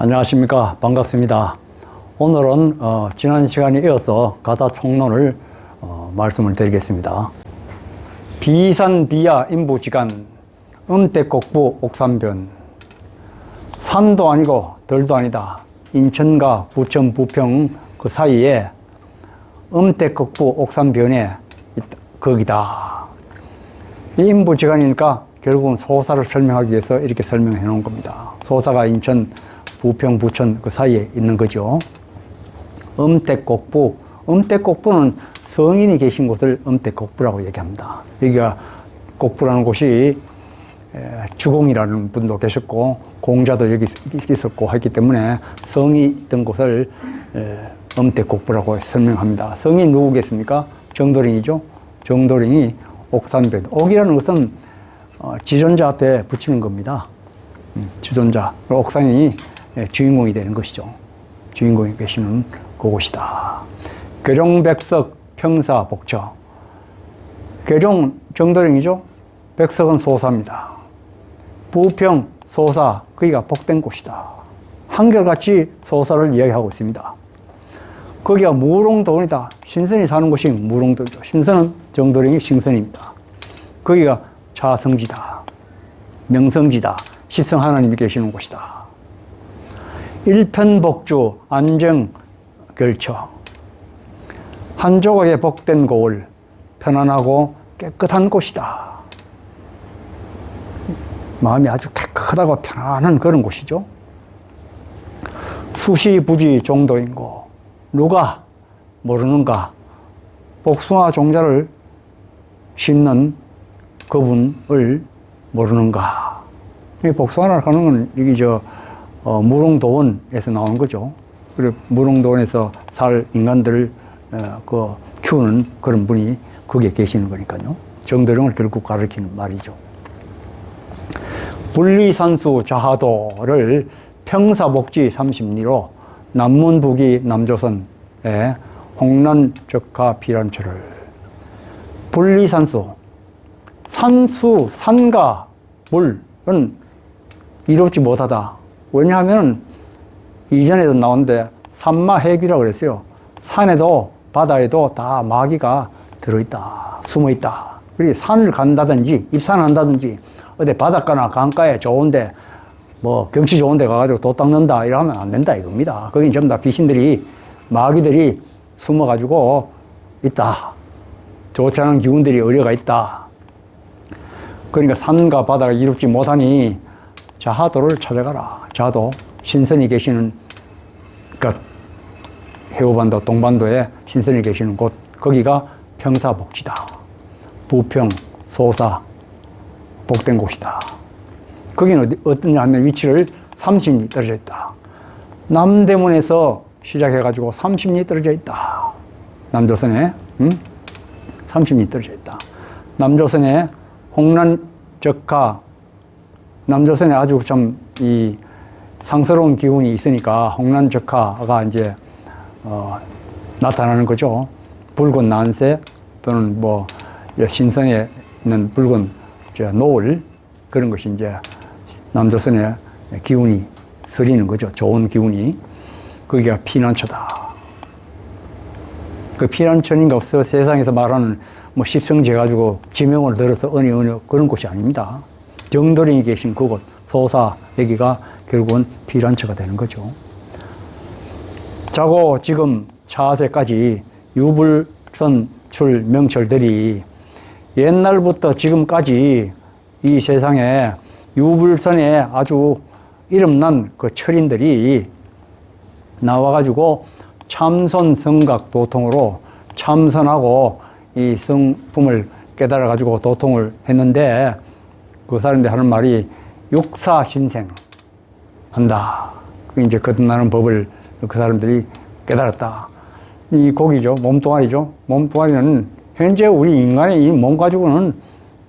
안녕하십니까. 반갑습니다. 오늘은 지난 시간에 이어서 가사총론을 말씀을 드리겠습니다. 비산비야 인부지간 음택곡부 옥산변 산도 아니고 들도 아니다. 인천과 부천 부평 그 사이에 음택곡부 옥산변에 거기다. 이 인부지간이니까 결국은 소사를 설명하기 위해서 이렇게 설명해 놓은 겁니다. 소사가 인천, 부평, 부천 그 사이에 있는 거죠. 음택곡부. 음택곡부는 성인이 계신 곳을 음택곡부라고 얘기합니다. 여기가 곡부라는 곳이 주공이라는 분도 계셨고 공자도 여기 있었고 했기 때문에 성이 있던 곳을 음택곡부라고 설명합니다. 성이 누구겠습니까? 정도령이죠. 정도령이 옥산변. 옥이라는 것은 지존자 앞에 붙이는 겁니다. 지존자. 옥산이 주인공이 되는 것이죠. 주인공이 계시는 그곳이다. 계룡백석 평사복처. 계룡 정도령이죠. 백석은 소사입니다. 부평 소사, 거기가 복된 곳이다. 한결같이 소사를 이야기하고 있습니다. 거기가 무롱도원이다. 신선이 사는 곳이 무롱도죠. 신선은 정도령이 신선입니다. 거기가 자성지다. 명성지다. 십성 하나님이 계시는 곳이다. 일편복주 안정결처. 한 조각의 복된 고을, 편안하고 깨끗한 곳이다. 마음이 아주 깨끗하고 편안한 그런 곳이죠. 수시부지 종도인고 누가 모르는가. 복숭아 종자를 심는 그분을 모르는가. 이 복숭아라는 건 여기 무롱도원에서 나온 거죠. 그리고 무롱도원에서 살 인간들을 키우는 그런 분이 거기에 계시는 거니까요. 정도령을 결국 가리키는 말이죠. 분리산수 자하도를 평사복지 30리로 남문북이 남조선의 홍란적하 비란처를. 분리산수. 산수, 산과 물은 이롭지 못하다. 왜냐하면 이전에도 나오는데 산마해귀라고 그랬어요. 산에도 바다에도 다 마귀가 들어있다. 숨어있다. 그리고 산을 간다든지 입산한다든지 어디 바닷가나 강가에 좋은데 경치 좋은데 가가지고 도 닦는다 이러면 안 된다 이겁니다. 거긴 전부 다 귀신들이 마귀들이 숨어가지고 있다. 좋지 않은 기운들이 어려가 있다. 그러니까 산과 바다가 이롭지 못하니 자하도를 찾아가라. 자하도, 신선이 계시는, 그러니까 해우반도, 동반도에 신선이 계시는 곳, 거기가 평사복지다. 부평, 소사, 복된 곳이다. 거기는 어떠냐 하면 위치를 30리 떨어져 있다. 남대문에서 시작해가지고 30리 떨어져 있다. 남조선에, 30리 떨어져 있다. 남조선에 홍란적하, 남조선에 아주 참 이 상스러운 기운이 있으니까 홍란적하가 이제 나타나는 거죠. 붉은 난세 또는 신선에 있는 붉은 노을 그런 것이 이제 남조선의 기운이 서리는 거죠. 좋은 기운이. 거기가 피난처다. 그 피난처인가 없어 세상에서 말하는 십성제 가지고 지명을 들어서 어느 그런 곳이 아닙니다. 정도령이 계신 그곳 소사 여기가 결국은 피난처가 되는 거죠. 자고 지금 차세까지 유불선출 명철들이 옛날부터 지금까지 이 세상에 유불선에 아주 이름난 그 철인들이 나와가지고 참선 성각 도통으로 참선하고 이 성품을 깨달아가지고 도통을 했는데 그 사람들이 하는 말이 육사신생 한다. 이제 거듭나는 법을 그 사람들이 깨달았다. 이 곡이죠. 몸뚱아리죠. 몸뚱아리는 현재 우리 인간의 이 몸 가지고는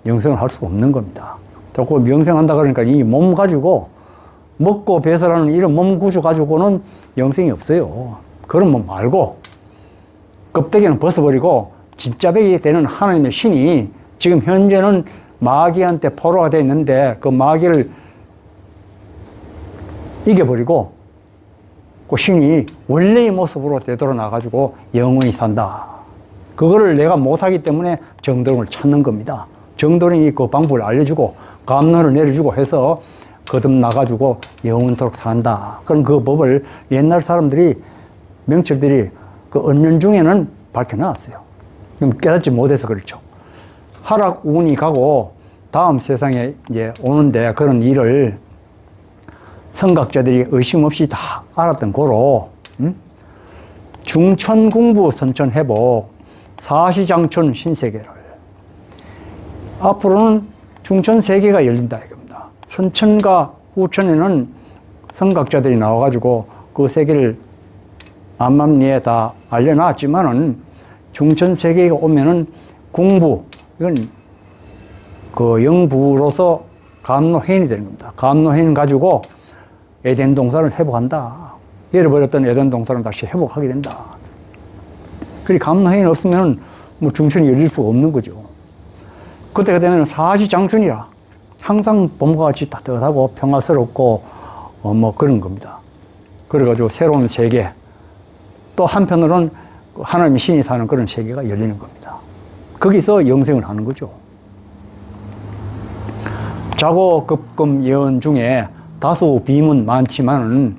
영생을 할 수가 없는 겁니다. 자꾸 명생한다 그러니까 이 몸 가지고 먹고 배설하는 이런 몸 구조 가지고는 영생이 없어요. 그런 몸 말고 껍데기는 벗어버리고 진짜 백이 되는 하나님의 신이 지금 현재는 마귀한테 포로가 되어 있는데 그 마귀를 이겨버리고 그 신이 원래의 모습으로 되돌아나가지고 영원히 산다. 그거를 내가 못하기 때문에 정도령을 찾는 겁니다. 정도령이 그 방법을 알려주고 감론을 내려주고 해서 거듭나가지고 영원토록 산다. 그런 그 법을 옛날 사람들이, 명철들이 그 언년 중에는 밝혀놨어요. 그럼 깨닫지 못해서 그렇죠. 하락 운이 가고 다음 세상에 이제 오는데 그런 일을 성각자들이 의심 없이 다 알았던 고로, 중천궁부 선천회복, 사시장춘 신세계를 앞으로는 중천세계가 열린다 이겁니다. 선천과 후천에는 성각자들이 나와가지고 그 세계를 암암리에 다 알려놨지만은 중천세계가 오면은 궁부, 이건 그 영부로서 감로해인이 되는 겁니다. 감로해인 가지고 에덴 동산을 회복한다. 잃어버렸던 에덴 동산을 다시 회복하게 된다. 그리 감로해인 없으면 뭐 중천이 열릴 수가 없는 거죠. 그때가 되면 사시장춘이라 항상 봄과 같이 따뜻하고 평화스럽고 뭐 그런 겁니다. 그래가지고 새로운 세계, 또 한편으로는 하나님의 신이 사는 그런 세계가 열리는 겁니다. 거기서 영생을 하는 거죠. 자고급금 예언 중에 다수 비문 많지만은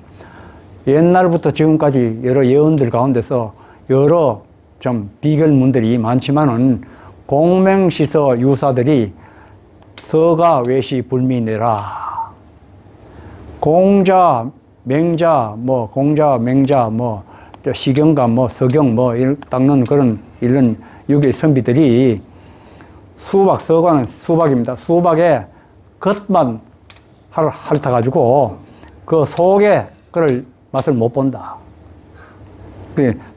옛날부터 지금까지 여러 예언들 가운데서 여러 좀 비결문들이 많지만은 공맹시서 유사들이 서가 외시 불미내라. 공자, 맹자, 뭐 공자, 맹자, 뭐 시경가, 뭐 서경, 뭐 닦는 그런 이런 유교 선비들이 수박, 서가는 수박입니다. 수박에 겉만 핥아가지고 그 속에 그걸 맛을 못 본다.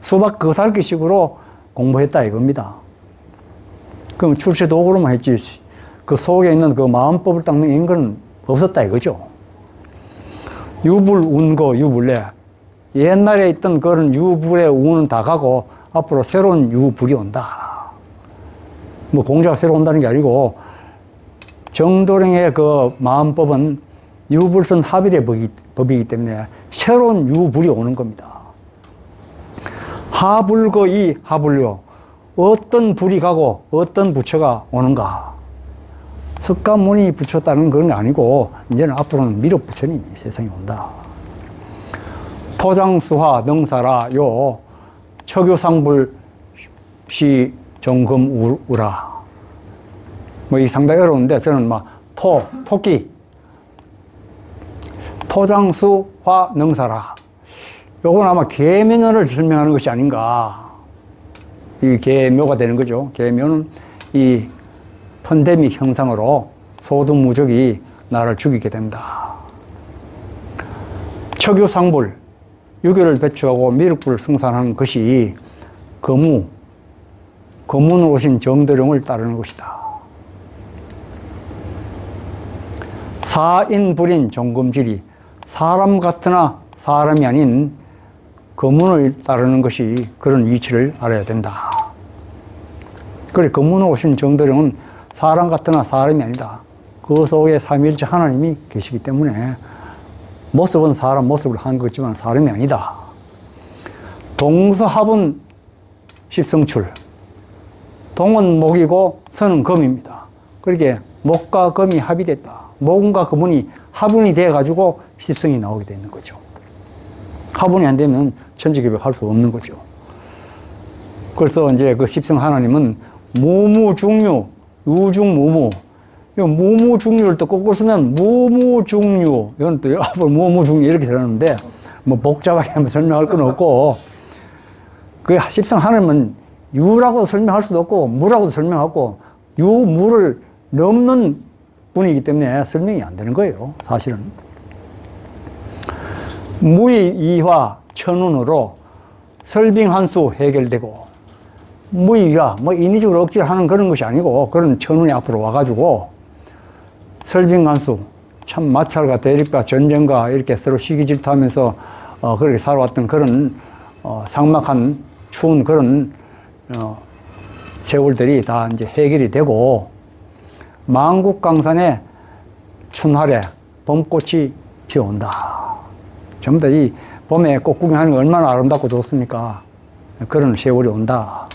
수박 겉핥기 식으로 공부했다 이겁니다. 그럼 출세 도구로만 했지 그 속에 있는 그 마음법을 닦는 인간은 없었다 이거죠. 유불 운거 유불래. 옛날에 있던 그런 유불의 운은 다 가고 앞으로 새로운 유불이 온다. 뭐 공자가 새로 온다는 게 아니고 정도령의 그 마음법은 유불선 합일의 법이기 때문에 새로운 유불이 오는 겁니다. 하불거이 하불요. 어떤 불이 가고 어떤 부처가 오는가. 석가모니 부처다는 그런 게 아니고 이제는 앞으로는 미륵 부처님이 세상에 온다. 토장수화 능사라 요 척유상불시 종금우라. 뭐 이 상당히 어려운데 저는 막 토끼 토장수화 능사라. 요건 아마 계면을 설명하는 것이 아닌가. 이 계묘가 되는 거죠. 계묘는 이 펀데믹 형상으로 소두무적이 나를 죽이게 된다. 척유상불, 유교를 배척하고 미륵불을 승산하는 것이 거문으로 오신 정도령을 따르는 것이다. 사인불인 종금질이 사람 같으나 사람이 아닌 거문을 따르는 것이 그런 이치를 알아야 된다. 그래, 거문으로 오신 정도령은 사람 같으나 사람이 아니다. 그 속에 삼위일체 하나님이 계시기 때문에 모습은 사람 모습을 한 거지만 사람이 아니다. 동서합은 십성출. 동은 목이고 서는 금입니다. 그렇게 목과 금이 합이 됐다. 목과 금이 합운이 돼가지고 십성이 나오게 되는 거죠. 합운이 안 되면 천지개벽 할 수 없는 거죠. 그래서 이제 그 십성 하나님은 무무중류, 유중무무. 무무중류를 또 거꾸로 쓰면 무무중류. 이건 또 앞으로 무무중류 이렇게 들었는데 뭐 복잡하게 한번 설명할 건 없고 그 십성 하나님은 유라고 설명할 수도 없고 무라고도 설명하고 유무를 넘는 분이기 때문에 설명이 안 되는 거예요. 사실은. 무의 이화 천운으로 설빙한수 해결되고 무의가 뭐 인위적으로 억지로 하는 그런 것이 아니고 그런 천운이 앞으로 와가지고 설빙한수 참 마찰과 대립과 전쟁과 이렇게 서로 시기 질투하면서 그렇게 살아왔던 그런 삭막한 추운 그런 세월들이 다 이제 해결이 되고 만국강산에 춘활에 봄꽃이 피어온다. 전부 다 이 봄에 꽃 구경하는 게 얼마나 아름답고 좋습니까? 그런 세월이 온다.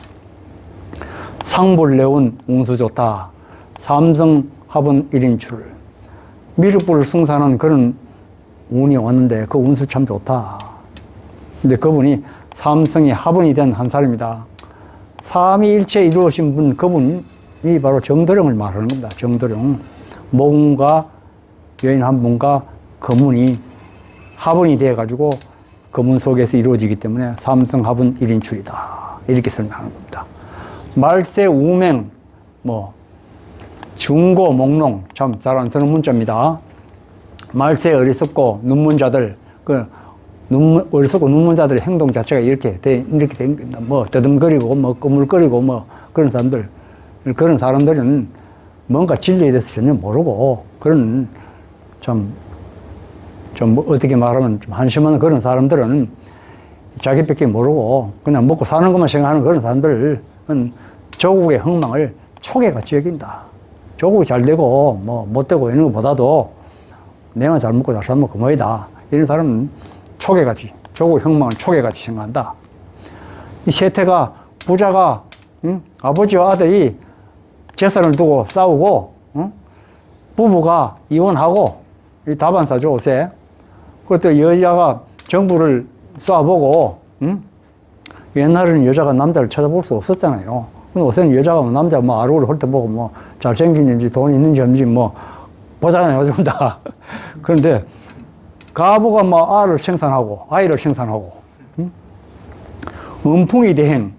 상불내운 운수 좋다. 삼성합은 1인출. 미륵불 승산한 그런 운이 왔는데 그 운수 참 좋다. 근데 그분이 삼성이 합원이 된 한 사람이다. 삼위일체 이루어진 분, 그분이 바로 정도령을 말하는 겁니다. 정도령. 모군과 여인 한 분과 거문이 합원이 돼가지고 거문 속에서 이루어지기 때문에 삼성합은 1인출이다. 이렇게 설명하는 겁니다. 말세 우맹, 중고 목농, 참 잘 안 쓰는 문자입니다. 말세 어리석고 눈먼 자들, 어리석고 눈먼 자들의 행동 자체가 이렇게 된 겁니다. 더듬거리고, 꾸물거리고, 그런 사람들. 그런 사람들은 뭔가 진리에 대해서 전혀 모르고, 그런 어떻게 말하면 좀 한심한 그런 사람들은 자기밖에 모르고 그냥 먹고 사는 것만 생각하는 그런 사람들은 조국의 흥망을 초계같이 여긴다. 조국이 잘 되고, 못 되고 이런 것보다도 내가 잘 먹고 잘 살면 그만이다. 이런 사람은 초계같이, 조국의 흥망을 초계같이 생각한다. 이 세태가, 부자가, 아버지와 아들이 재산을 두고 싸우고, 부부가 이혼하고, 이 다반사죠, 요새. 그것도 여자가 정부를 쏴보고, 옛날에는 여자가 남자를 쳐다볼 수 없었잖아요. 근데 요새는 여자가 남자 얼굴을 훑어보고 잘생기는지 돈 있는지 없는지 보잖아요, 요즘 다. 그런데 가부가 아이를 생산하고, 음풍이 대행,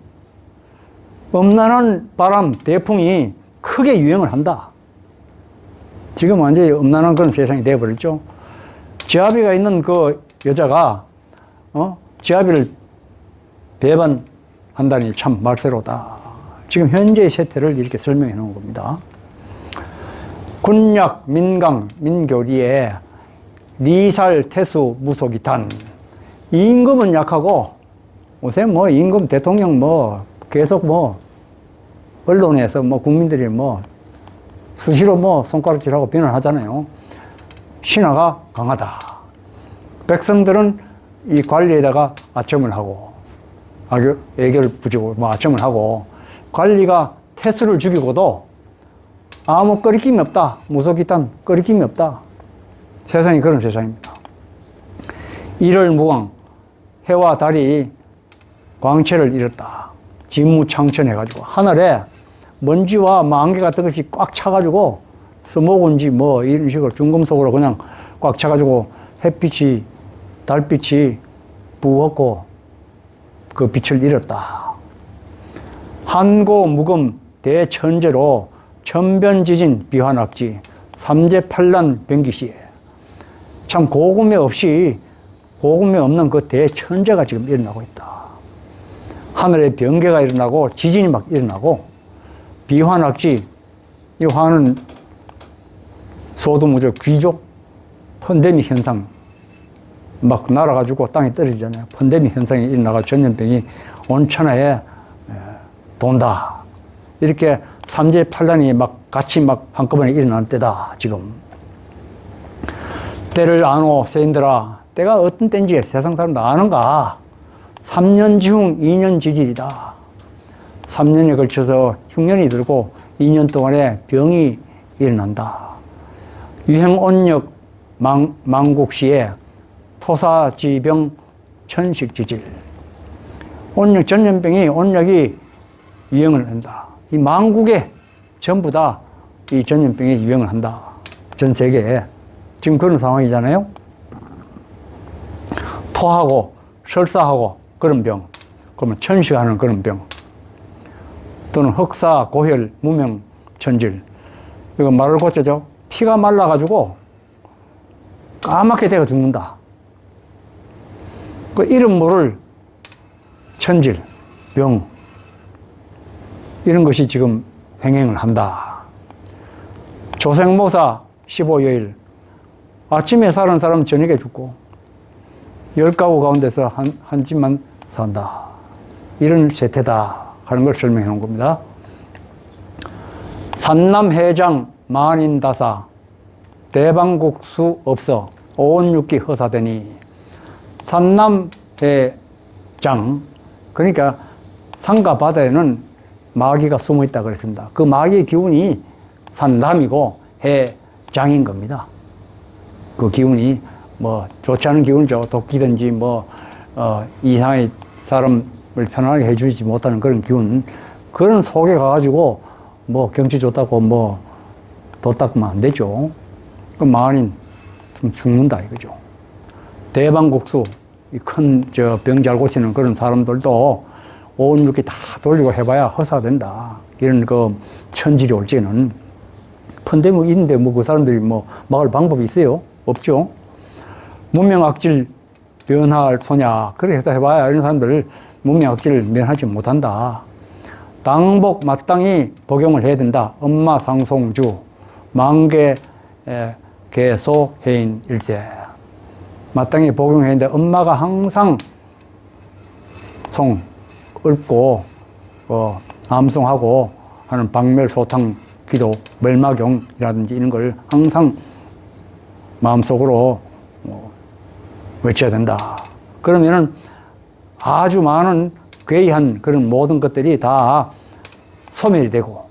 음란한 바람, 대풍이 크게 유행을 한다. 지금 완전히 음란한 그런 세상이 되어버렸죠. 지아비가 있는 그 여자가, 지아비를 배반한다니 참 말세로다. 지금 현재의 세태를 이렇게 설명해 놓은 겁니다. 군약, 민강, 민교리에 리살, 태수, 무속이탄. 임금은 약하고, 요새 임금 대통령 계속 언론에서 국민들이 수시로 손가락질하고 비난하잖아요. 신하가 강하다. 백성들은 이 관리에다가 아첨을 하고, 애교를 부리고 아첨을 하고, 관리가 태수를 죽이고도 아무 꺼리낌이 없다. 무속이탄 꺼리낌이 없다. 세상이 그런 세상입니다. 일월무광, 해와 달이 광채를 잃었다. 진무창천해가지고 하늘에 먼지와 안개 같은 것이 꽉 차가지고 스모그인지 이런 식으로 중금속으로 그냥 꽉 차가지고 햇빛이, 달빛이 부었고 그 빛을 잃었다. 한고 무금 대천재로 천변지진 비환악지 삼재팔란 병기시에. 참 고금이 없는 그 대천재가 지금 일어나고 있다. 하늘에 변개가 일어나고 지진이 막 일어나고 비환악지, 이 환은 소두무적 귀족 펀데믹 현상 막 날아가지고 땅에 떨어지잖아요. 펀데믹 현상이 일어나가지고 전염병이 온 천하에 돈다. 이렇게 삼재팔란이 같이 한꺼번에 일어나는 때다, 지금. 때를 아노, 세인들아. 때가 어떤 때인지 세상 사람도 아는가? 3년 지흉, 2년 지질이다. 3년에 걸쳐서 흉년이 들고 2년 동안에 병이 일어난다. 유행온역 망국시에 토사지병 천식지질. 전염병이 유행을 한다. 이 망국에 전부 다 이 전염병이 유행을 한다. 전 세계에. 지금 그런 상황이잖아요. 토하고 설사하고 그런 병. 그러면 천식하는 그런 병. 또는 흑사, 고혈, 무명, 천질. 이거 말을 고쳐죠. 피가 말라가지고 까맣게 돼가 죽는다. 그 이름 모를 천질, 병. 이런 것이 지금 횡행을 한다. 조생모사 15여일. 아침에 사는 사람은 저녁에 죽고 10가구 가운데서 한 집만 산다. 이런 세태다 하는 걸 설명해 놓은 겁니다. 산남해장 만인다사 대방국수 없어 오온육기 허사되니. 산남해장, 그러니까 산과 바다에는 마귀가 숨어 있다 그랬습니다. 그 마귀의 기운이 산남이고 해장인 겁니다. 그 기운이 뭐 좋지 않은 기운이죠. 도끼든지 뭐 이상하게 사람을 편안하게 해주지 못하는 그런 기운, 그런 속에 가가지고 뭐 경치 좋다고 뭐 돈 닦으면 안 되죠. 그 마흔인 좀 죽는다 이거죠. 대방국수, 큰 병 잘 고치는 그런 사람들도 온 이렇게 다 돌리고 해봐야 허사가 된다. 이런 그 천질이 올 적에는 펀데믹 있는데 뭐 그 사람들이 뭐 막을 방법이 있어요? 없죠. 문명악질 면할 소냐, 그렇게 해서 해봐야 이런 사람들 문명악질을 면하지 못한다. 당복 마땅히 복용을 해야 된다. 엄마 상송주 만개 개소 해인 일세. 마땅히 복용해야 되는데 엄마가 항상 송 읊고 암송하고 하는 박멸소탕 기도 멸마경이라든지 이런 걸 항상 마음속으로 외쳐야 된다. 그러면은 아주 많은 괴이한 그런 모든 것들이 다 소멸이 되고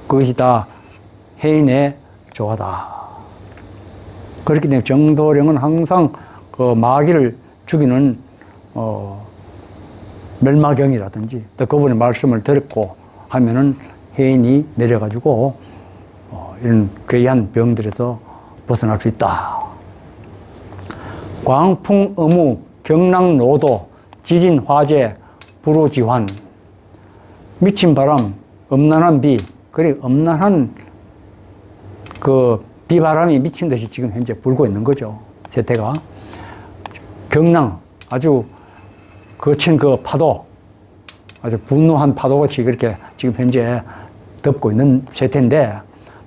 그것이 다 해인의 조화다. 그렇기 때문에 정도령은 항상 그 마귀를 죽이는 멸마경이라든지 또 그분의 말씀을 들었고 하면은 해인이 내려가지고 이런 괴이한 병들에서 벗어날 수 있다. 광풍, 어무, 경랑, 노도, 지진, 화재, 불우지환, 미친 바람, 엄난한 비, 그래 엄난한 그 비바람이 미친 듯이 지금 현재 불고 있는 거죠. 세태가. 경랑, 아주 거친 그 파도, 아주 분노한 파도같이 그렇게 지금 현재 덮고 있는 세태인데,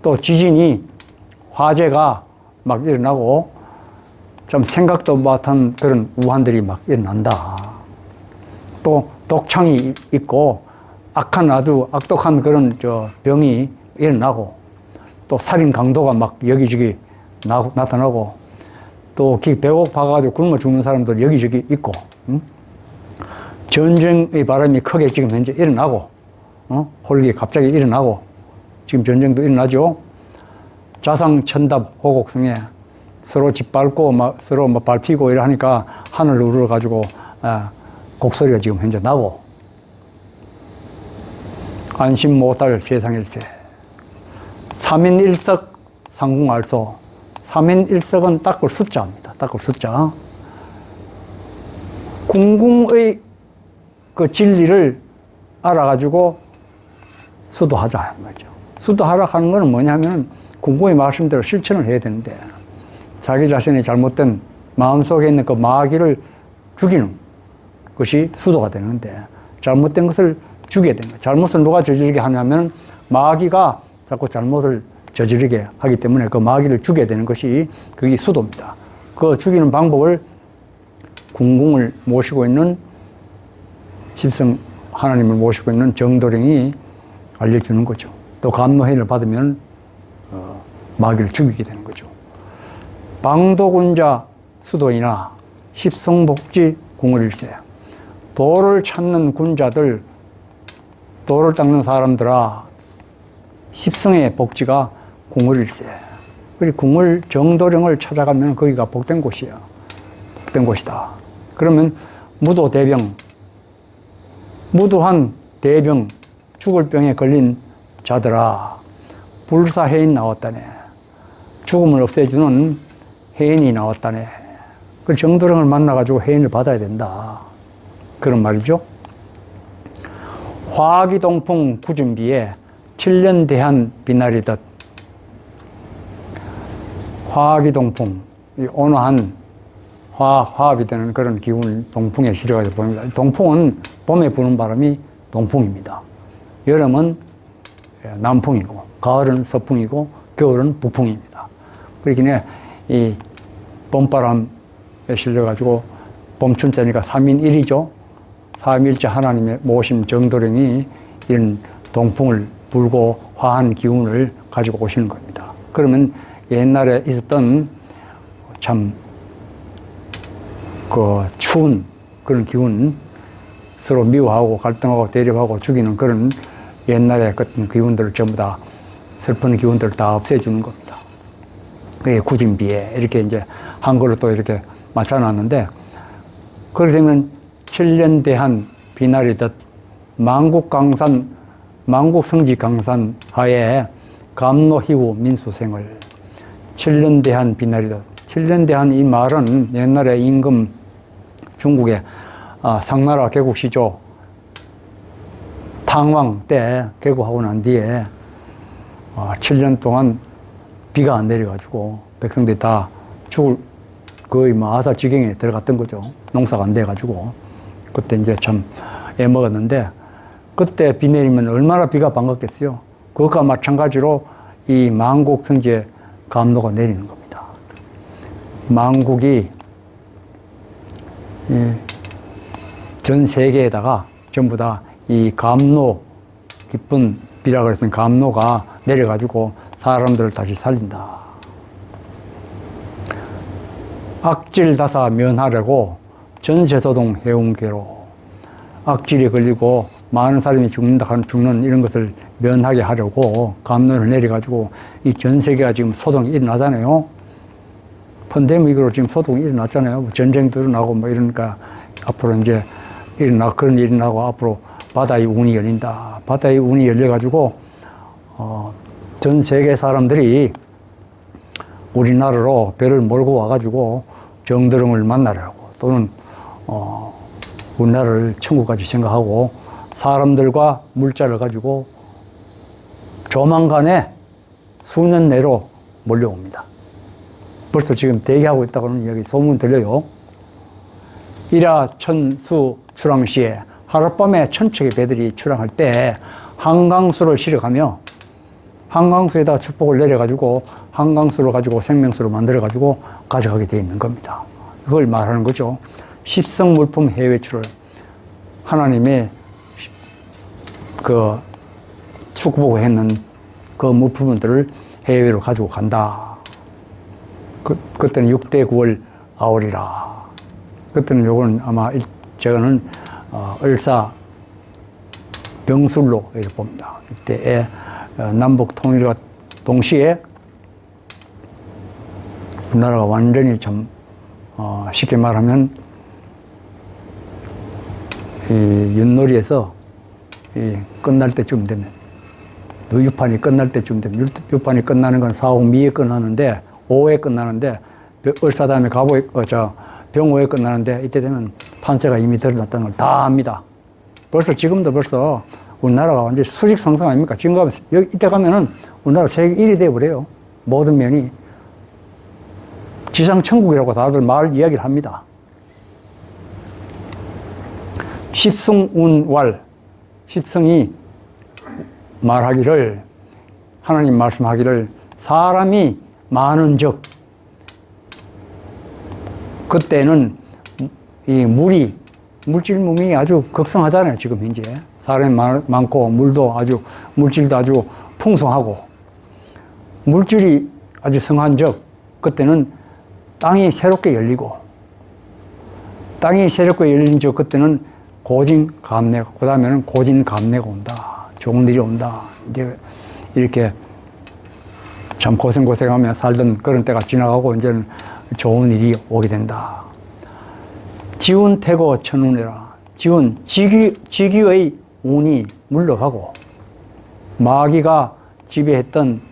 또 지진이, 화재가 막 일어나고 좀 생각도 못한 그런 우한들이 막 일어난다. 또 독창이 있고 악한, 아주 악독한 그런 병이 일어나고, 또 살인 강도가 막 여기저기 나타나고, 또 배고파가지고 굶어 죽는 사람들 여기저기 있고, 응? 전쟁의 바람이 크게 지금 현재 일어나고, 홀기 갑자기 일어나고, 지금 전쟁도 일어나죠. 자상천답 호곡성에 서로 짓밟고 서로 밟히고 이래 하니까 하늘 우러가지고 곡소리가 지금 현재 나고, 안심 못할 세상일세. 삼인일석 상궁알소. 삼인일석은 닦을 숫자입니다. 닦을 숫자. 궁궁의 그 진리를 알아가지고 수도하자 말이죠. 수도하라 하는 것은 뭐냐면 궁궁의 말씀대로 실천을 해야 되는데, 자기 자신의 잘못된 마음속에 있는 그 마귀를 죽이는 것이 수도가 되는데, 잘못된 것을 죽여야 되는 거예요. 잘못을 누가 저지르게 하냐면 마귀가 자꾸 잘못을 저지르게 하기 때문에 그 마귀를 죽여야 되는 것이 그게 수도입니다. 그 죽이는 방법을 궁궁을 모시고 있는 십성 하나님을 모시고 있는 정도령이 알려주는 거죠. 또 감노회를 받으면 마귀를 죽이게 되는 거죠. 방도군자 수도이나 십성복지 궁을일세. 도를 찾는 군자들, 도를 닦는 사람들아, 십성의 복지가 궁을일세. 그리고 궁을, 정도령을 찾아가면 거기가 복된 곳이야. 복된 곳이다. 그러면 무도 대병, 무도한 대병, 죽을 병에 걸린 자들아, 불사해인 나왔다네. 죽음을 없애주는 해인이 나왔다네. 그 정도령을 만나가지고 해인을 받아야 된다. 그런 말이죠. 화기동풍 구준비에 7년 대한 비나리듯. 화기동풍, 온화한 화합이 되는 그런 기운을 동풍에 실어가지고 보입니다. 동풍은 봄에 부는 바람이 동풍입니다. 여름은 남풍이고, 가을은 서풍이고, 겨울은 북풍입니다. 그렇기 때문에 이 봄바람에 실려가지고 봄춘자니까 3인1이죠. 삼일째 하나님의 모신 정도령이 이런 동풍을 불고 화한 기운을 가지고 오시는 겁니다. 그러면 옛날에 있었던 참 그 추운 그런 기운, 서로 미워하고 갈등하고 대립하고 죽이는 그런 옛날에 같은 기운들을 전부 다, 슬픈 기운들을 다 없애주는 겁니다. 그게 구진비에 이렇게 이제 한글로 또 이렇게 맞춰놨는데, 그러면 7년 대한 비나리듯 만국강산, 만국성지강산 하에 감노희우 민수생을 7년 대한 비나리듯. 7년 대한 이 말은 옛날에 임금 중국의 상나라 개국 시조 탕왕 때 개국하고 난 뒤에 7년 동안 비가 안 내려가지고 백성들이 다 죽을 거의 뭐 아사지경에 들어갔던 거죠. 농사가 안 돼가지고. 그때 이제 참 애먹었는데, 그때 비 내리면 얼마나 비가 반갑겠어요. 그것과 마찬가지로 이 만국성지에 감노가 내리는 겁니다. 만국이 전 세계에다가 전부 다 이 감노, 기쁜 비라 그랬던 감노가 내려가지고 사람들을 다시 살린다. 악질다사 면하려고 전세소동 해운계로, 악질이 걸리고 많은 사람이 죽는 이런 것을 면하게 하려고 감노를 내려가지고 이 전 세계가 지금 소동이 일어나잖아요. 팬데믹으로 지금 소동이 일어났잖아요. 전쟁도 일어나고 뭐 이러니까 앞으로 이제 그런 일이 나고 앞으로 바다의 운이 열린다. 바다의 운이 열려가지고 전 세계 사람들이 우리나라로 배를 몰고 와가지고 정드름을 만나려고, 또는 우리나라를 천국까지 생각하고 사람들과 물자를 가지고 조만간에 수년 내로 몰려옵니다. 벌써 지금 대기하고 있다고는 여기 소문 들려요. 일하 천수 출항시에 하룻밤에 1000척의 배들이 출항할 때 한강수를 실어가며 한강수에다 축복을 내려가지고 한강수를 가지고 생명수를 만들어가지고 가져가게 되어 있는 겁니다. 그걸 말하는 거죠. 십성물품 해외출을, 하나님의 그 축복을 했는 그 물품들을 해외로 가지고 간다. 그때는 6대 9월 아월이라. 그때는 요거는 아마 제가는 을사 병술로 이렇게 봅니다. 이때에 남북 통일과 동시에 우리나라가 완전히 좀 쉽게 말하면 이 윷놀이에서 끝날 때쯤 되면, 유판이 끝날 때쯤 되면, 유판이 끝나는 건 사홍미에 끝나는데, 오후에 끝나는데, 을사다음에 병오에 끝나는데, 이때 되면 판세가 이미 드러났다는 걸 다 압니다. 지금도 벌써 우리나라가 완전히 수직상승 아닙니까? 지금 가면, 이때 가면은 우리나라 세계 1위 돼버려요. 모든 면이. 지상천국이라고 다들 이야기를 합니다. 십승운왈, 십승이 말하기를, 하나님 말씀하기를, 사람이 많은 적, 그때는 이 물질몸이 아주 극성하잖아요. 지금 현재 사람이 많고 물질도 아주 풍성하고 물질이 아주 성한 적, 그때는 땅이 새롭게 열리고, 땅이 새롭게 열린 적, 그때는 고진감래가, 그 다음에는 고진감래가 온다. 좋은 일이 온다. 이제 이렇게 참 고생하며 살던 그런 때가 지나가고 이제는 좋은 일이 오게 된다. 지운 태고 천운이라. 지운, 지기의 운이 물러가고, 마귀가 지배했던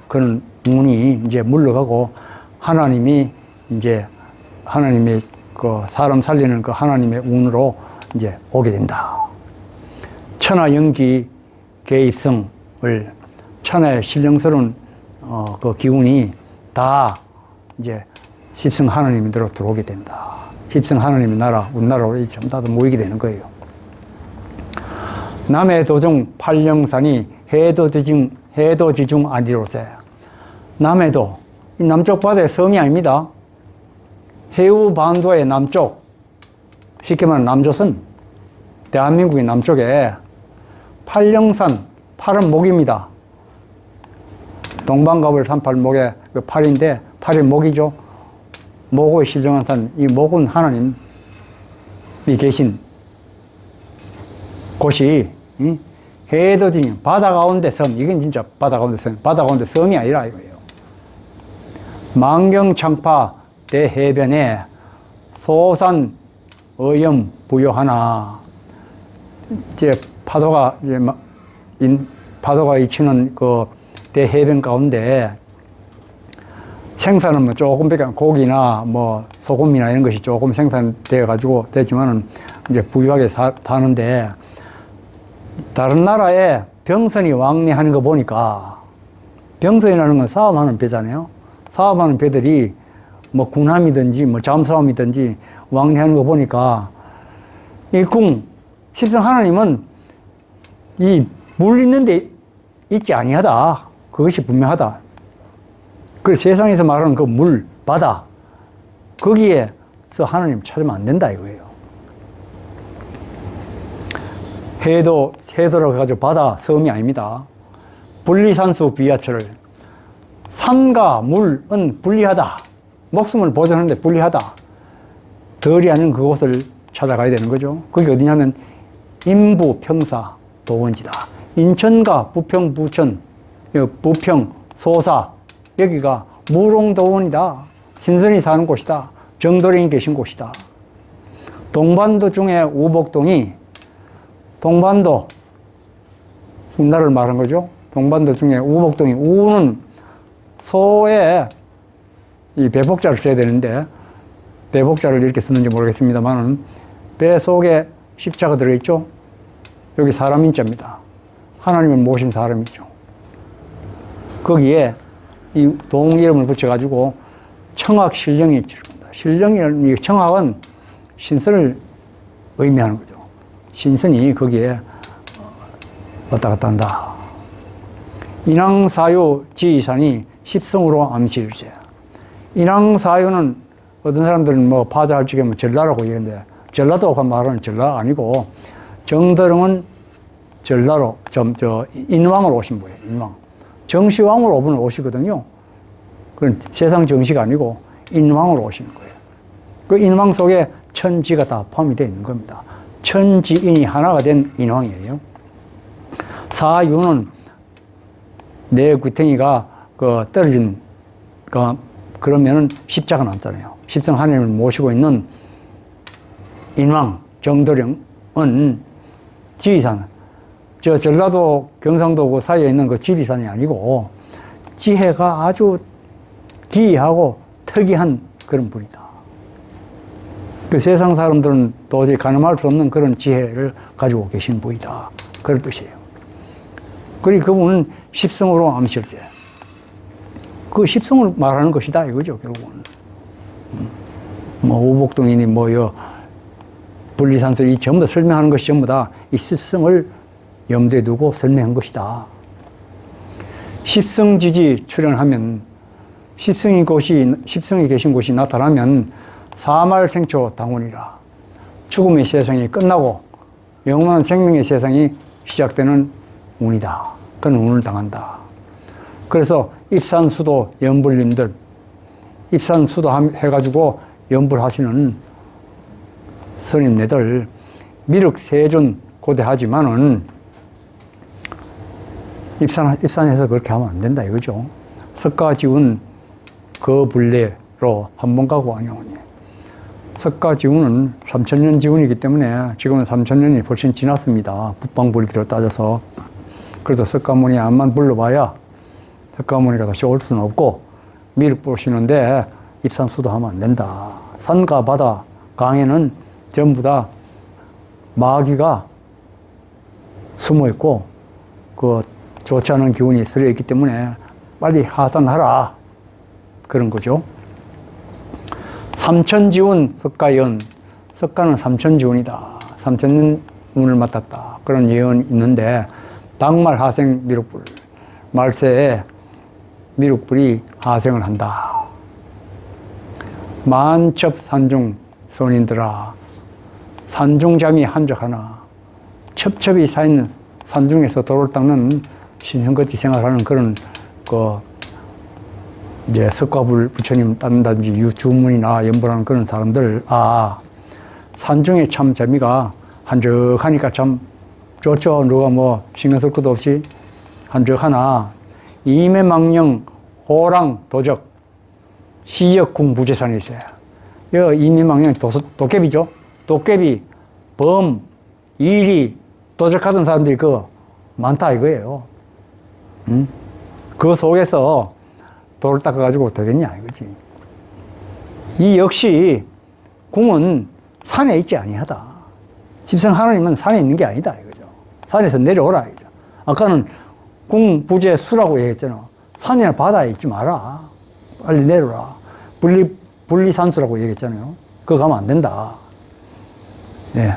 그런 운이 이제 물러가고, 하나님이 그 사람 살리는 그 하나님의 운으로 이제 오게 된다. 천하연기 개입성을, 천하의 신령스러운 그 기운이 다 이제 십성 하나님으로 들어오게 된다. 십성 하나님의 나라, 우리나라로 전부 다 모이게 되는 거예요. 남해 도중 팔령산이 해도지중 아니로세. 남해도, 이 남쪽 바다의 섬이 아닙니다. 해우 반도의 남쪽, 쉽게 말하면 남조선, 대한민국의 남쪽에 팔령산, 팔은 목입니다. 동방갑을 산팔 목에 그 팔인데, 팔이 목이죠. 목의 신령한 산, 이 목은 하나님, 계신 곳이 해돋이 바다 가운데 섬, 이건 진짜 바다 가운데 섬, 바다 가운데 섬이 아니라 이거예요. 만경창파 대해변에 소산 어염 부요하나. 이제 파도가 파도가 이치는 그 대해변 가운데 생산은 뭐 조금밖에 고기나 뭐 소금이나 이런 것이 조금 생산되어 가지고 되지만은 이제 부유하게 사는데, 다른 나라에 병선이 왕래하는 거 보니까, 병선이라는 건 싸움하는 배잖아요. 싸움하는 배들이 뭐 군함이든지 뭐 잠수함이든지 왕래하는 거 보니까, 이 십성 하나님은 이 물 있는데 있지 아니하다. 그것이 분명하다. 그 세상에서 말하는 그 물, 바다, 거기에서 하나님 찾으면 안 된다 이거예요. 해도라고 해가지고 바다, 섬이 아닙니다. 분리산수 비하철을. 산과 물은 분리하다. 목숨을 보존하는데 분리하다. 덜이 아닌 그곳을 찾아가야 되는 거죠. 그게 어디냐면 인부, 평사, 도원지다. 인천과 부평, 부천, 부평, 소사, 여기가 무롱도원이다. 신선이 사는 곳이다. 정도령이 계신 곳이다. 동반도 중에 우복동이, 동반도, 우리나라를 말한 거죠. 동반도 중에 우복동이, 우는 소에 이 배복자를 써야 되는데, 배복자를 이렇게 쓰는지 모르겠습니다만은, 배 속에 십자가 들어있죠. 여기 사람 인자입니다. 하나님을 모신 사람이죠. 거기에 이 동 이름을 붙여가지고 청학 신령이 지릅니다. 신령이, 청학은 신선을 의미하는 거죠. 신선이 거기에 왔다 갔다 한다. 인왕사유 지이산이 십성으로 암시일세. 인왕사유는 어떤 사람들은 뭐 파자할 적에 뭐 전라라고 얘기하는데, 전라도가 말하는 전라가 아니고, 정도령은 전라로, 인왕으로 오신 거예요. 인왕. 정시왕으로 오시거든요. 그건 세상 정시가 아니고 인왕으로 오시는 거예요. 그 인왕 속에 천지가 다 포함이 되어 있는 겁니다. 천지인이 하나가 된 인왕이에요. 사유는 내 구탱이가 떨어진, 그러면은 십자가 남잖아요. 십성 하나님을 모시고 있는 인왕, 정도령은 지리산, 전라도, 경상도 그 사이에 있는 그 지리산이 아니고, 지혜가 아주 기이하고 특이한 그런 분이다. 그 세상 사람들은 도저히 가늠할 수 없는 그런 지혜를 가지고 계신 분이다. 그런 뜻이에요. 그리고 그분은 십성으로 암실세. 그 십성을 말하는 것이다 이거죠, 결국은. 뭐 우복동이니 뭐요, 분리산술, 이 전부 다 설명하는 것이 전부 다 이 십성을 염두에 두고 설명한 것이다. 십성지지 출현하면, 십성이 계신 곳이 나타나면 사말생초 당운이라. 죽음의 세상이 끝나고 영원한 생명의 세상이 시작되는 운이다. 그런 운을 당한다. 그래서 입산수도 연불님들, 입산수도 해가지고 연불하시는 스님네들, 미륵세존 고대하지만은 입산해서 그렇게 하면 안 된다 이거죠. 석가지훈 그 분례로 한 번 가고 아니오니. 석가지훈은 3000년 지훈이기 때문에 지금은 3000년이 훨씬 지났습니다. 북방불기로 따져서. 그래서 석가모니 암만 불러봐야 석가모니가 다시 올 수는 없고, 미륵 보시는데 입산수도하면 안 된다. 산과 바다, 강에는 전부 다 마귀가 숨어 있고 그 좋지 않은 기운이 서려 있기 때문에 빨리 하산하라. 그런 거죠. 삼천지운 석가연. 석가는 삼천지운이다. 3000년 운을 맡았다. 그런 예언이 있는데, 당말 하생 미륵불. 말세에 미륵불이 하생을 한다. 만첩 산중 선인들아. 산중잠이 한적하나. 첩첩이 쌓인 산중에서 돌을 닦는 신성같이 생활하는 그런 석가불 부처님 딴다든지 주문이나 연불하는 그런 사람들, 산중에 참 재미가 한적하니까 참 좋죠. 누가 뭐 신경 쓸 것도 없이 한적하나 이매망령 호랑 도적 시역궁 부재산이 있어요. 이 이매망령 도깨비죠. 도깨비, 범, 이리, 도적하던 사람들이 많다 이거예요. 그 속에서 돌을 닦아가지고 되겠냐 이거지. 이 역시 궁은 산에 있지 아니하다. 집성 하나님은 산에 있는 게 아니다 이거죠. 산에서 내려오라 이거죠. 아까는 궁 부재 수라고 얘기했잖아. 산이나 바다에 있지 마라. 빨리 내려오라. 분리산수라고 얘기했잖아요. 그거 가면 안 된다. 예.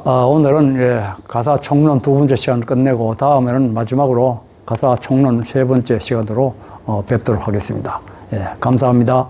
오늘은 가사 총론 2번째 시간 끝내고 다음에는 마지막으로 가사 총론 3번째 시간으로 뵙도록 하겠습니다. 예, 감사합니다.